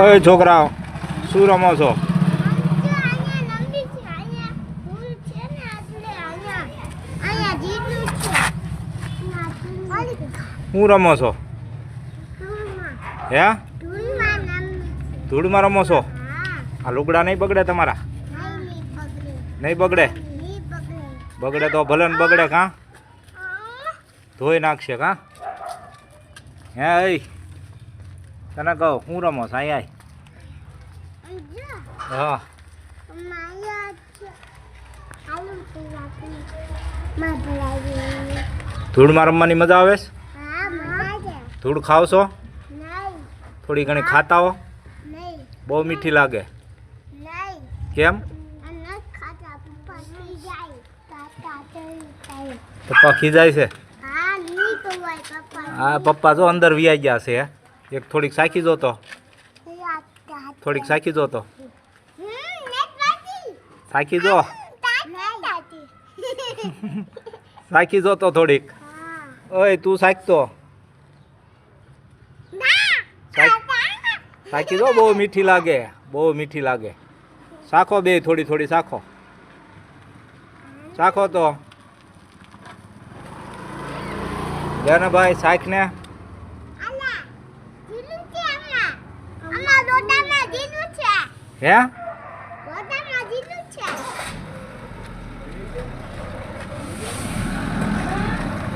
ઓય છોકરાઓ શું રમો છો? શું રમો છો? હે ધૂળમાં રમો છો? આ લુગડા નહીં બગડે તમારા? નહીં બગડે? બગડે તો ભલે ને બગડે કાં ધોઈ નાખશે કાં? હે તને કહો હું રમો છો? અહીં હા ધૂળમાં રમવાની મજા આવે છે? ધૂળ ખાવ છો? થોડી ઘણી ખાતા હો? બહુ મીઠી લાગે. કેમ? પપ્પા ખીજાય છે? હા પપ્પા જો અંદર વિયાઈ ગયા છે. એક થોડીક સાખી જો તો, થોડીક સાખી જો તો, સાખી જો, સાખી જો તો થોડીક. ઓય તું સાખતો સાખી જો, બહુ મીઠી લાગે, બહુ મીઠી લાગે. સાખો બે થોડી થોડી સાખો, સાખો તો ને ભાઈ સાખ ને. હે